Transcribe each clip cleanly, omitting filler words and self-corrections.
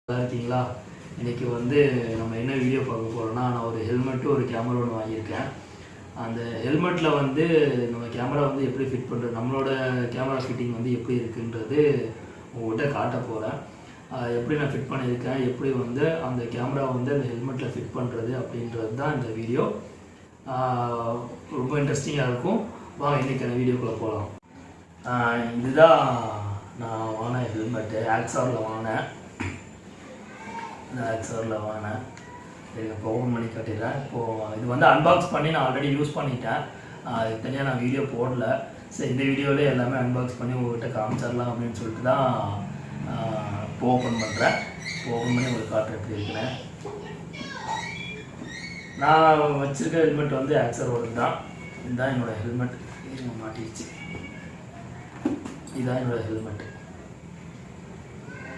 நல்லா இருக்கீங்களா? இன்றைக்கி வந்து நம்ம என்ன வீடியோ பார்க்க போகிறோம்னா, நான் ஒரு ஹெல்மெட்டு ஒரு கேமரா ஒன்று வாங்கியிருக்கேன். அந்த ஹெல்மெட்டில் வந்து நம்ம கேமரா வந்து எப்படி ஃபிட் பண்ணுறது, நம்மளோட கேமரா ஃபிட்டிங் வந்து எப்படி இருக்குன்றது உங்கள்கிட்ட காட்ட போகிறேன். எப்படி நான் ஃபிட் பண்ணியிருக்கேன், எப்படி வந்து அந்த கேமரா வந்து அந்த ஹெல்மெட்டில் ஃபிட் பண்ணுறது அப்படின்றது தான் இந்த வீடியோ. ரொம்ப இன்ட்ரெஸ்டிங்காக இருக்கும். வாங்க இன்றைக்கான வீடியோக்குள்ளே போகலாம். இதுதான் நான் வாங்கின ஹெல்மெட்டு, ஆக்ஸாரில் வாங்கினேன். இந்த ஆக்ஸாரில் வாங்கினேன். சரி, இப்போ ஓப்பன் பண்ணி காட்டிடுறேன். இப்போது இது வந்து அன்பாக்ஸ் பண்ணி நான் ஆல்ரெடி யூஸ் பண்ணிட்டேன். இது தனியாக நான் வீடியோ போடல. சரி, இந்த வீடியோவிலே எல்லாமே அன்பாக்ஸ் பண்ணி உங்கள்கிட்ட காமிச்சிடலாம் அப்படின்னு சொல்லிட்டு தான் இப்போ ஓப்பன் பண்ணுறேன். இப்போ ஓப்பன் பண்ணி உங்களுக்கு காட்டுறேன் எப்படி இருக்குன்னு. நான் வச்சுருக்க ஹெல்மெட் வந்து ஆக்ஸரோடு தான். இதுதான் என்னோடய ஹெல்மெட். இது மாட்டிடுச்சு. இதுதான் என்னோடய ஹெல்மெட்.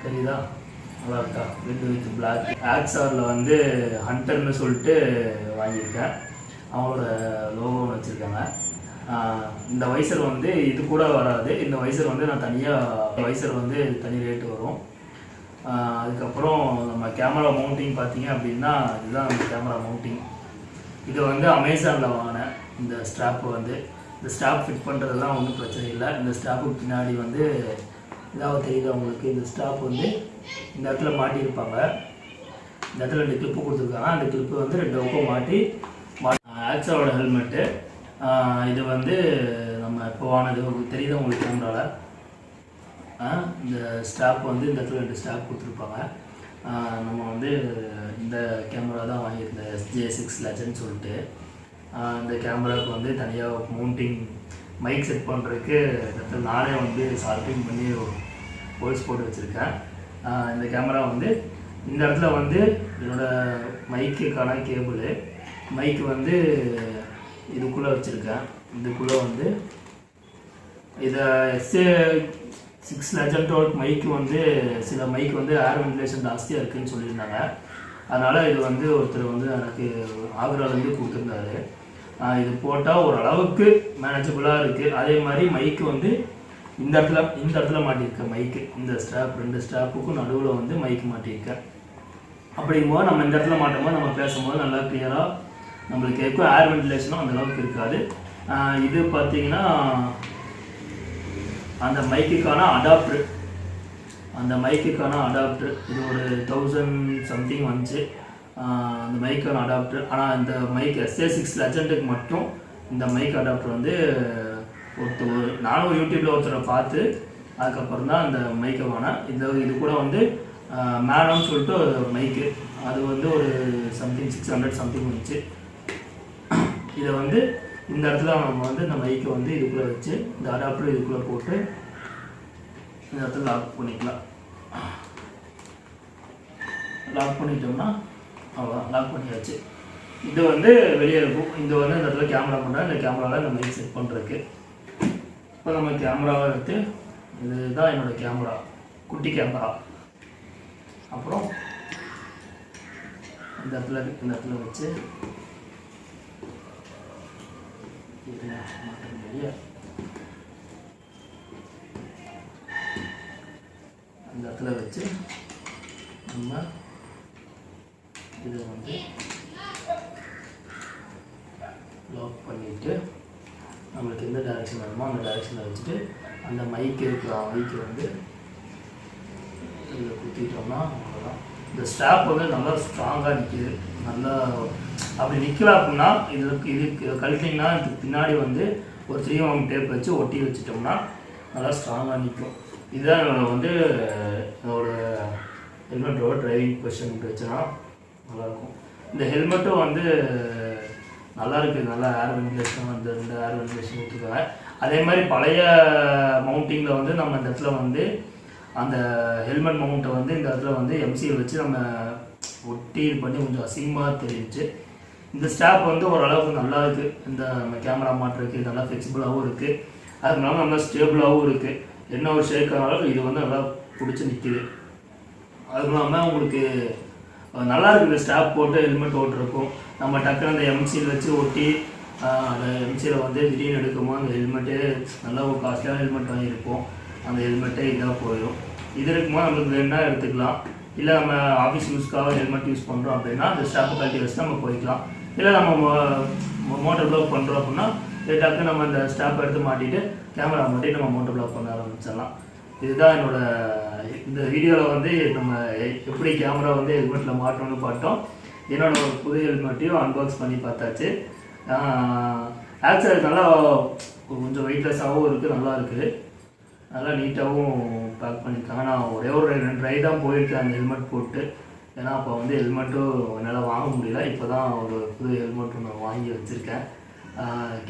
தெரியுதா? நல்லா இருக்கா? Red with black. ஆக்ஸாரில் வந்து ஹண்டர்னு சொல்லிட்டு வாங்கியிருக்கேன். அவங்களோட லோகோ ஒன்று வச்சுருக்காங்க. இந்த வைசர் வந்து இது கூட வராது. இந்த வைசர் வந்து நான் தனியாக வைசர் வந்து தனி ரேட்டு வரும். அதுக்கப்புறம் நம்ம கேமரா மவுண்டிங் பார்த்தீங்க அப்படின்னா இதுதான் நம்ம கேமரா மவுண்டிங். இது வந்து அமேசானில் வாங்கினேன். இந்த ஸ்ட்ராப்பு வந்து இந்த ஸ்ட்ராப் ஃபிட் பண்ணுறதுலாம் ஒன்றும் பிரச்சனை இல்லை. இந்த ஸ்ட்ராப்புக்கு பின்னாடி வந்து இதாவது தெரியுது அவங்களுக்கு, இந்த ஸ்ட்ராப் வந்து இந்த இடத்துல மாட்டியிருப்பாங்க. இந்த இடத்துல 2 கிளிப்பு கொடுத்துருக்காங்க. அந்த கிளிப்பு வந்து 2 பக்கம் மாட்டி ஆக்ஸரோட ஹெல்மெட்டு. இது வந்து நம்ம இப்போ வாங்கினது தெரியுது உங்களுக்கு கேமராவில். இந்த ஸ்ட்ராப் வந்து இந்த இடத்துல 2 ஸ்ட்ராப் கொடுத்துருப்பாங்க. நம்ம வந்து இந்த கேமரா தான் வாங்கியிருந்தேன், SJ6 லெஜண்ட் சொல்லிட்டு. இந்த கேமராவுக்கு வந்து தனியாக மவுண்டிங் மைக் செட் பண்ணுறதுக்கு இடத்துல நானே வந்து சால்விங் பண்ணி ஹோல்ஸ் போட்டு வச்சுருக்கேன். இந்த கேமரா வந்து இந்த இடத்துல வந்து என்னோடய மைக்குக்கான கேபிள் மைக்கு வந்து இதுக்குள்ளே வச்சுருக்கேன். இதுக்குள்ளே வந்து இதை SJ6 லெஜண்டோட மைக்கு வந்து சில மைக்கு வந்து ஏர் வென்டிலேஷன் ஜாஸ்தியாக இருக்குதுன்னு சொல்லியிருந்தாங்க. அதனால் இது வந்து ஒருத்தர் வந்து எனக்கு ஆக்ராலேருந்து கொடுத்துருந்தாரு. இது போட்டால் ஓரளவுக்கு மேனேஜபிளாக இருக்குது. அதே மாதிரி மைக்கு வந்து இந்த இடத்துல மாட்டியிருக்கேன். மைக்கு இந்த ஸ்ட்ராப் 2 ஸ்ட்ராப்புக்கும் நடுவில் வந்து மைக்கு மாட்டியிருக்கேன். அப்படிங்கும்போது நம்ம இந்த இடத்துல மாட்டும்போது நம்ம பேசும்போது நல்லா கிளியராக நம்மளுக்கு கேட்கும். ஏர் வென்டிலேஷனும் அந்தளவுக்கு இருக்காது. இது பார்த்திங்கன்னா அந்த மைக்குக்கான அடாப்டர். இது ஒரு 1000 சம்திங் வந்துச்சு அந்த மைக்கான அடாப்டர். ஆனால் இந்த மைக் SJ6 லெஜண்டுக்கு மட்டும் இந்த மைக் அடாப்டர் வந்து நானும் யூடியூப்பில் ஒருத்தரை பார்த்து அதுக்கப்புறம் தான் இந்த மைக்கை வாங்கினேன். இது கூட வந்து மேனம்னு சொல்லிட்டு ஒரு மைக்கு, அது வந்து ஒரு சம்திங் 600 சம்திங் வந்துச்சு. இதை வந்து இந்த இடத்துல நம்ம வந்து இந்த மைக்கை வந்து இதுக்குள்ளே வச்சு இந்த அடாப்டர் இதுக்குள்ளே போட்டு இந்த இடத்துல லாக் பண்ணிக்கலாம். லாக் பண்ணிட்டோம்னா அவ்வளோதான், லாக் பண்ணியாச்சு. இது வந்து வெளியே இருக்கும். இது வந்து இந்த இடத்துல கேமரா பண்ணுறேன். இந்த கேமராவில் இந்த மைக் செட் பண்ணுறதுக்கு. இப்போ நம்ம கேமராவை எடுத்து இதுதான் என்னோடய கேமரா, குட்டி கேமரா. அப்புறம் இந்த இடத்துல வச்சு வெளியே அந்த இடத்துல வச்சு நம்ம இதை வந்து லாக் பண்ணிவிட்டு நம்மளுக்கு எந்த டைரெக்ஷன் வேணுமோ அந்த டைரெக்ஷனில் வச்சுட்டு அந்த மைக்கு வந்து இதில் குத்திட்டோம்னா அவ்வளோதான். இந்த ஸ்ட்ராப் வந்து நல்லா ஸ்ட்ராங்காக நிற்கிது. நல்லா அப்படி நிற்கல அப்படின்னா இது கழட்டிங்கன்னா இதுக்கு பின்னாடி வந்து ஒரு 3mm டேப் வச்சு ஒட்டி வச்சுட்டோம்னா நல்லா ஸ்ட்ராங்காக நிற்கும். இதுதான் என்னோட வந்து என்னோட ஹெல்மெட்டோட டிரைவிங் பொசிஷன் வச்சுன்னா நல்லாயிருக்கும். இந்த ஹெல்மெட்டும் வந்து நல்லா இருக்குது. நல்லா ஏர் வென்டிலேஷன் வந்து 2 ஏர் வென்டிலேஷன் கொடுத்துருக்காங்க. அதே மாதிரி பழைய மவுண்டிங்கில் வந்து நம்ம இந்த இடத்துல வந்து அந்த ஹெல்மெட் மவுண்ட்டை வந்து இந்த இடத்துல வந்து MCL வச்சு நம்ம ஒட்டி பண்ணி கொஞ்சம் அசிங்கமாக தெரிஞ்சிச்சு. இந்த ஸ்டாப் வந்து ஓரளவுக்கு நல்லா இருக்குது. இந்த நம்ம கேமரா மாட்டுறதுக்கு நல்லா ஃப்ளெக்சிபிளாகவும் இருக்குது. அதுக்கு இல்லாமல் நல்லா ஸ்டேபிளாகவும் இருக்குது. என்ன ஒரு ஷேக் ஆனாலும் இது வந்து நல்லா பிடிச்சி நிற்கிது. அதுவும் இல்லாமல் உங்களுக்கு நல்லா இருக்குது. இந்த ஸ்டாப் போட்டு ஹெல்மெட் ஓட்டுருக்கும். நம்ம டக்குன்னு அந்த MCL வச்சு ஒட்டி அந்த MCL வந்து திடீர்னு எடுக்குமோ அந்த ஹெல்மெட்டு நல்லா ஒரு காஸ்ட்லியான ஹெல்மெட் வாங்கியிருப்போம். அந்த ஹெல்மெட்டே இதாக போயிடும். இது இருக்கும்போது நம்மளுக்கு வேணுன்னா எடுத்துக்கலாம். இல்லை நம்ம ஆஃபீஸ் யூஸ்க்காக ஹெல்மெட் யூஸ் பண்ணுறோம் அப்படின்னா அந்த ஸ்டாப்பை கழட்டி வச்சு நம்ம போய்க்கலாம். இல்லை நம்ம மோட்டர் ப்ளாக் பண்ணுறோம் அப்படின்னா டேட்டாக்கு நம்ம இந்த ஸ்டாப்பை எடுத்து மாட்டிட்டு கேமரா மாட்டி நம்ம மோட்டர் ப்ளாக் பண்ண ஆரம்பிச்சிடலாம். இதுதான் இந்த வீடியோவில் வந்து நம்ம எப்படி கேமரா வந்து ஹெல்மெட்டில் மாட்டணும்னு பார்த்தோம். என்னோட ஒரு புது ஹெல்மெட்டையும் அன்பாக்ஸ் பண்ணி பார்த்தாச்சு. ஆக்சுவலி நல்லா கொஞ்சம் வெயிட்லெஸ்ஸாகவும் இருக்குது, நல்லா இருக்குது, நல்லா நீட்டாகவும் பேக் பண்ணியிருக்காங்க. நான் ஒரே ஒரு 2 ரை தான் போயிருக்கேன் அந்த ஹெல்மெட் போட்டு. ஏன்னா அப்போ வந்து ஹெல்மெட்டும் என்னால் வாங்க முடியல. இப்போ தான் ஒரு புது ஹெல்மெட் நான் வாங்கி வச்சுருக்கேன்.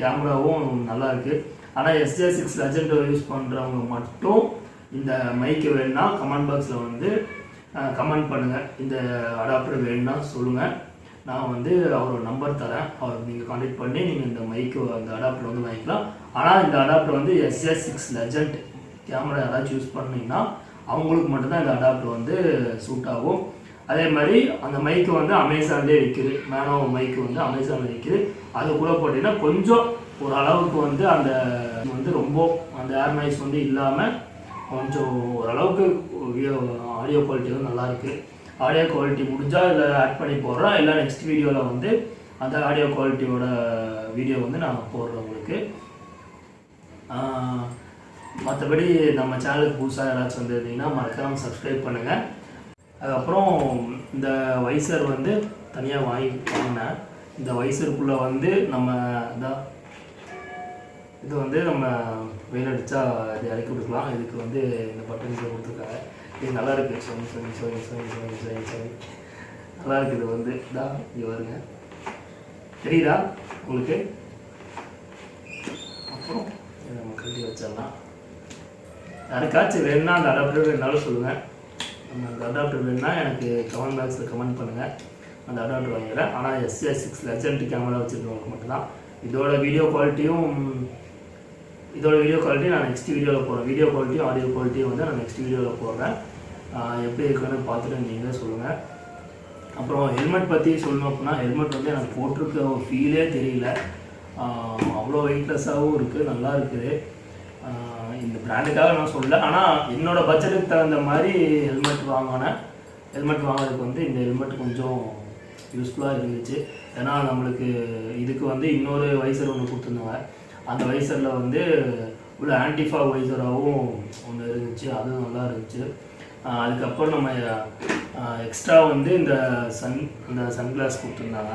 கேமராவும் நல்லா இருக்குது. ஆனால் SJ6 லெஜெண்ட் யூஸ் பண்ணுறவங்க மட்டும் இந்த மைக்கு வேணுன்னா கமெண்ட் பாக்ஸில் வந்து கமெண்ட் பண்ணுங்கள். இந்த அடாப்டர் வேணுன்னா சொல்லுங்கள். நான் வந்து அவரோட நம்பர் தரேன், அவர் நீங்கள் கான்டாக்ட் பண்ணி நீங்கள் இந்த மைக்கு அந்த அடாப்டர் வந்து வாங்கிக்கலாம். ஆனால் இந்த அடாப்டர் வந்து SJ6 லெஜெண்ட் கேமரா யாராச்சும் யூஸ் பண்ணிங்கன்னா அவங்களுக்கு மட்டும்தான் இந்த அடாப்டர் வந்து சூட் ஆகும். அதே மாதிரி அந்த மைக்கு வந்து அமேசான்லேயே விற்கிது. மேனோ மைக்கு வந்து அமேசானில் விற்கிது. அது கூட போட்டிங்கன்னா கொஞ்சம் ஒரு அளவுக்கு வந்து அந்த வந்து ரொம்ப அந்த ஏர் நாய்ஸ் வந்து இல்லாமல் கொஞ்சம் ஓரளவுக்கு ஆடியோ குவாலிட்டி வந்து நல்லாயிருக்கு. ஆடியோ குவாலிட்டி முடிஞ்சால் இதில் ஆட் பண்ணி போடுறோம். இல்லை நெக்ஸ்ட் வீடியோவில் வந்து அந்த ஆடியோ குவாலிட்டியோட வீடியோ வந்து நான் போடுறேன் உங்களுக்கு. மற்றபடி நம்ம சேனலுக்கு புதுசாக யாராச்சும் வந்துருந்தீங்கன்னா மறக்காமல் சப்ஸ்கிரைப் பண்ணுங்கள். அதுக்கப்புறம் இந்த வைசர் வந்து தனியாக வாங்கினேன். இந்த வைசருக்குள்ளே வந்து நம்ம இது வந்து நம்ம வெயில் அடித்தா இது இறக்கி விட்டுக்கலாம். இதுக்கு வந்து இந்த பட்டன்ஸை கொடுத்துருக்காங்க. இது நல்லா இருக்குது. சரி நல்லா இருக்குது. இது வந்து இது வருங்க, தெரியுதா உங்களுக்கு? அப்புறம் இதை நம்ம கட்டி வச்சிடலாம். யாருக்காச்சும் வேணுன்னா அந்த அடாப்டர் வேணுனாலும் சொல்லுங்கள். அந்த அடாப்டர் வேணுன்னா எனக்கு கமெண்ட் பாக்ஸில் கமெண்ட் பண்ணுங்கள். அந்த அடாப்டர் வாங்கிடுறேன். ஆனால் SJ6 லெஜெண்ட் கேமரா வச்சுருக்கவங்களுக்கு மட்டும்தான். இதோட வீடியோ குவாலிட்டியும் நான் நெக்ஸ்ட் வீடியோவில் போடுறேன். வீடியோ குவாலிட்டியும் ஆடியோ குவாலிட்டியும் வந்து நான் நெக்ஸ்ட் வீடியோவில் போடுறேன். எப்படி இருக்குன்னு பார்த்துட்டு நீங்களே சொல்லுங்கள். அப்புறம் ஹெல்மெட் பற்றி சொல்லணும் அப்படின்னா ஹெல்மெட் வந்து எனக்கு போட்டிருக்க ஒரு ஃபீலே தெரியல. அவ்வளோ வெயிட்லெஸ்ஸாகவும் இருக்குது, நல்லா இருக்குது. இந்த பிராண்டுக்காக நான் சொல்லலை, ஆனால் என்னோடய பட்ஜெட்டுக்கு தகுந்த மாதிரி ஹெல்மெட் வாங்குறதுக்கு வந்து இந்த ஹெல்மெட் கொஞ்சம் யூஸ்ஃபுல்லாக இருந்துச்சு. ஏன்னா நம்மளுக்கு இதுக்கு வந்து இன்னொரு வைசர் ஒன்று கொடுத்துருந்தாங்க. அந்த வைசரில் வந்து உள்ள ஆன்டிஃபாக் வைசராகவும் ஒன்று இருந்துச்சு, அதுவும் நல்லா இருந்துச்சு. அதுக்கப்புறம் நம்ம எக்ஸ்ட்ரா வந்து இந்த சன்கிளாஸ் கொடுத்துருந்தாங்க.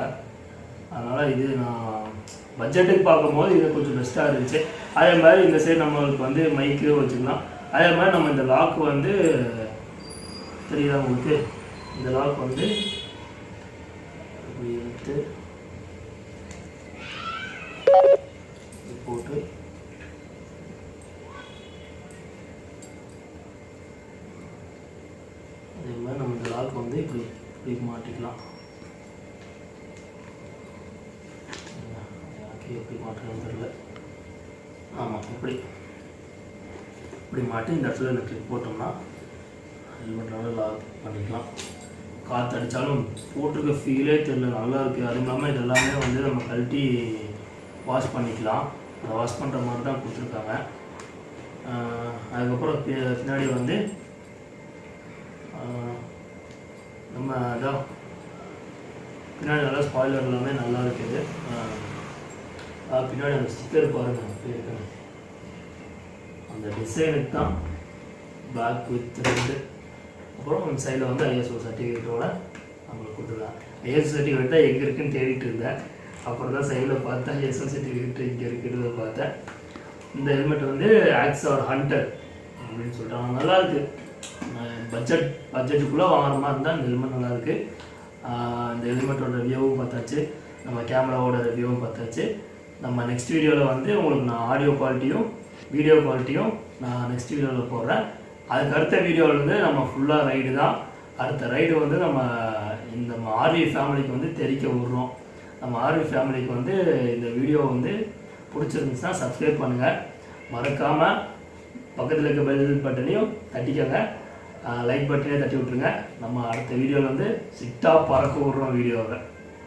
அதனால் இது நான் பட்ஜெட்டுக்கு பார்க்கும்போது இது கொஞ்சம் பெஸ்ட்டாக இருந்துச்சு. அதே மாதிரி இந்த சைடு நம்மளுக்கு வந்து மைக்கு வச்சுக்கலாம். அதே மாதிரி நம்ம இந்த லாக் வந்து தெரியுதா உங்களுக்கு? இந்த லாக் வந்து இப்படி எடுத்து போட்டு அதே மாதிரி நம்ம இந்த லாக் வந்து இப்படி மாட்டிக்கலாம். எப்படி மாட்டுறதுன்னு தெரியல. ஆமாம், இப்படி மாட்டி இந்த இடத்துல இந்த கிளிப் போட்டோம்னா ஹெல்மெட்னால லாக் பண்ணிக்கலாம். காற்று அடித்தாலும் போட்டிருக்க ஃபீலே தெரியல, நல்லா இருக்குது. அதுவும் இல்லாமல் இது எல்லாமே வந்து நம்ம கழட்டி வாஷ் பண்ணிக்கலாம். அதை வாஷ் பண்ணுற மாதிரி தான் கொடுத்துருக்காங்க. அதுக்கப்புறம் பின்னாடி வந்து நம்ம அதான் பின்னாடி நல்லா ஸ்பாய்லர் எல்லாமே நல்லா இருக்குது. பின்னாடி அந்த ஸ்டிக்கர் பாருங்கள், அந்த டிசைனுக்கு தான் பேக் வித் ரெண்டு. அப்புறம் சைடில் வந்து ISO சர்டிஃபிகேட்டோட நம்மளுக்கு கொடுத்துருக்காங்க. ISO சர்டிஃபிகேட் தான் எங்கே இருக்குன்னு தேடிட்டு இருந்தேன். அப்புறம் தான் சைடில் பார்த்தேன் ISO சர்டிஃபிகேட் இங்கே இருக்கிறத பார்த்தேன். இந்த ஹெல்மெட் வந்து ஆக்ஸார் ஹண்டர் அப்படின்னு சொல்லிட்டாங்க. நல்லாயிருக்கு. பட்ஜெட்டுக்குள்ளே வாங்குற மாதிரி இருந்தால் இந்த ஹெல்மெட் நல்லாயிருக்கு. இந்த ஹெல்மெட்டோட ரிவ்யூவும் பார்த்தாச்சு, நம்ம கேமராவோட ரிவ்யூவும் பார்த்தாச்சு. நம்ம நெக்ஸ்ட் வீடியோவில் வந்து உங்களுக்கு நான் ஆடியோ குவாலிட்டியும் வீடியோ குவாலிட்டியும் நான் நெக்ஸ்ட் வீடியோவில் போடுறேன். அதுக்கு அடுத்த வீடியோவில் வந்து நம்ம ஃபுல்லாக ரைடு தான். அடுத்த ரைடு வந்து நம்ம ஆர்வி ஃபேமிலிக்கு வந்து தெரிக்க விடுறோம். நம்ம ஆர்வி ஃபேமிலிக்கு வந்து இந்த வீடியோ வந்து பிடிச்சிருந்துச்சுன்னா சப்ஸ்கிரைப் பண்ணுங்கள். மறக்காமல் பக்கத்தில் இருக்க பெல் பட்டனையும் தட்டிக்கோங்க. லைக் பட்டனே தட்டி விட்ருங்க. நம்ம அடுத்த வீடியோவில் வந்து சிட்டாக பறக்க விடுறோம் வீடியோவை.